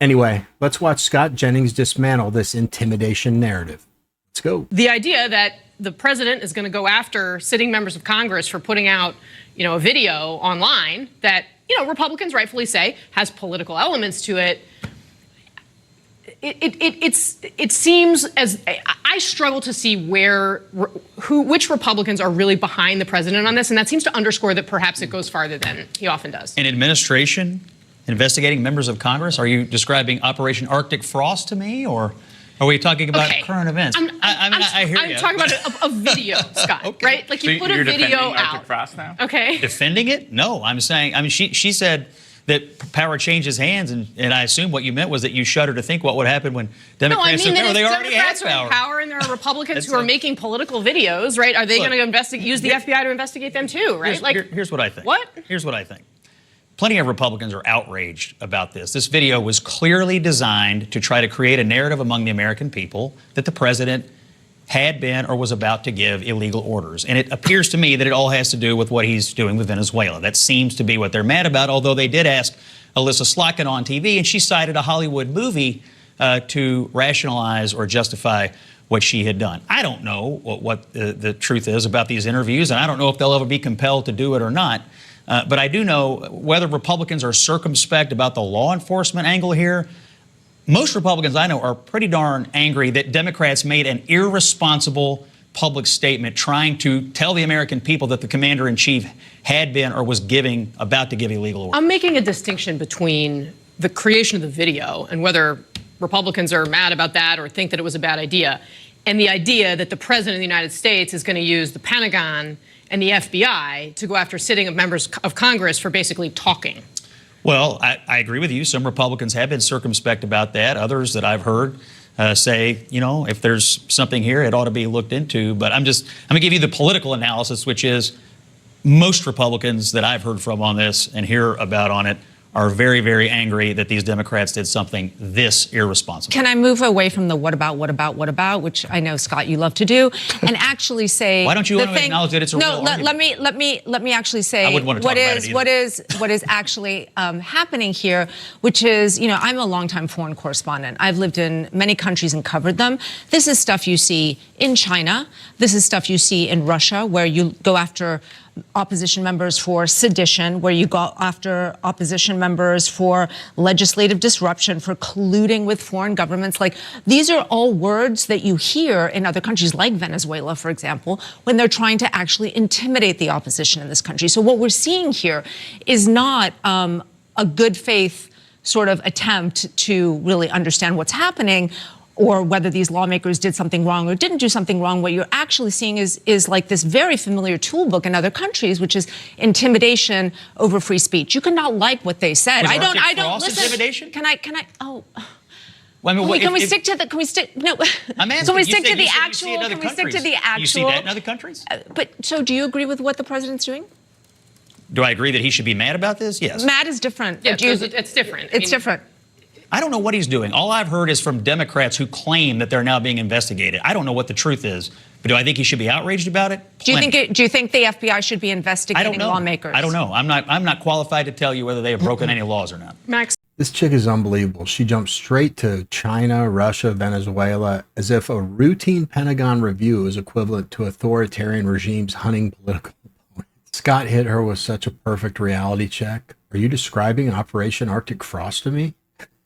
Anyway, let's watch Scott Jennings dismantle this intimidation narrative. Let's go. The idea that the president is going to go after sitting members of Congress for putting out, a video online that, Republicans rightfully say has political elements to it. It seems as I struggle to see which Republicans are really behind the president on this, and that seems to underscore that perhaps it goes farther than he often does. An administration investigating members of Congress? Are you describing Operation Arctic Frost to me, or are we talking about current events? I hear you. I'm talking about a video, Scott, Okay. right? Like you put a video out. Arctic Frost now? Okay. Defending it? No, I'm saying, she said that power changes hands, and I assume what you meant was that you shudder to think what would happen when Democrats took power. They already had power, and there are Republicans who are making political videos, right? Are they going to use the FBI to investigate them too, right? Here's what I think. What? Here's what I think. Plenty of Republicans are outraged about this. This video was clearly designed to try to create a narrative among the American people that the president had been or was about to give illegal orders. And it appears to me that it all has to do with what he's doing with Venezuela. That seems to be what they're mad about, although they did ask Alyssa Slotkin on TV, and she cited a Hollywood movie to rationalize or justify what she had done. I don't know what the truth is about these interviews, and I don't know if they'll ever be compelled to do it or not. But I do know whether Republicans are circumspect about the law enforcement angle here. Most Republicans I know are pretty darn angry that Democrats made an irresponsible public statement trying to tell the American people that the commander-in-chief had been or was about to give illegal orders. I'm making a distinction between the creation of the video and whether Republicans are mad about that or think that it was a bad idea, and the idea that the president of the United States is going to use the Pentagon and the FBI to go after sitting members of Congress for basically talking. Well, I agree with you. Some Republicans have been circumspect about that. Others that I've heard say, if there's something here, it ought to be looked into. But I'm going to give you the political analysis, which is most Republicans that I've heard from on this and hear about on it are very, very angry that these Democrats did something this irresponsible. Can I move away from the what about, which I know, Scott, you love to do, and actually say... Why don't you want to acknowledge that it's a real argument? let me actually say I wouldn't want to talk about it what is actually happening here, which is, I'm a longtime foreign correspondent. I've lived in many countries and covered them. This is stuff you see in China. This is stuff you see in Russia, where you go after opposition members for sedition, where you go after opposition members for legislative disruption, for colluding with foreign governments. Like, these are all words that you hear in other countries, like Venezuela, for example, when they're trying to actually intimidate the opposition in this country. So what we're seeing here is not a good faith sort of attempt to really understand what's happening, or whether these lawmakers did something wrong or didn't do something wrong. What you're actually seeing is like this very familiar toolbook in other countries, which is intimidation over free speech. You cannot like what they said. I don't listen. Intimidation? Can I? Well, I mean, can we stick to the? Can we stick? No. I'm asking. Can we you stick said, to the you said actual? You see it in other Can we stick to the countries. actual? You see that in other countries? But so, do you agree with what the president's doing? Do I agree that he should be mad about this? Yes. Mad is different. Yeah, it's different. It's different. I don't know what he's doing. All I've heard is from Democrats who claim that they're now being investigated. I don't know what the truth is, but do I think he should be outraged about it? Do you think the FBI should be investigating lawmakers? I don't know. I'm not qualified to tell you whether they have broken any laws or not. Max. This chick is unbelievable. She jumped straight to China, Russia, Venezuela, as if a routine Pentagon review is equivalent to authoritarian regimes hunting political opponents. Scott hit her with such a perfect reality check. Are you describing Operation Arctic Frost to me?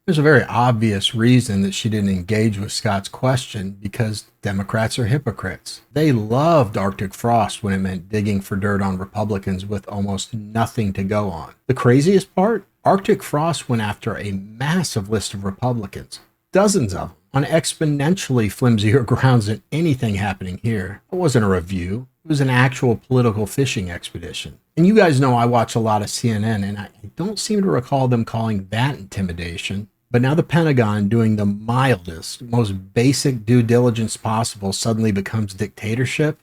There's a very obvious reason that she didn't engage with Scott's question, because Democrats are hypocrites. They loved Arctic Frost when it meant digging for dirt on Republicans with almost nothing to go on. The craziest part? Arctic Frost went after a massive list of Republicans, dozens of them, on exponentially flimsier grounds than anything happening here. It wasn't a review. It was an actual political fishing expedition. And you guys know I watch a lot of CNN, and I don't seem to recall them calling that intimidation. But now the Pentagon, doing the mildest, most basic due diligence possible, suddenly becomes dictatorship.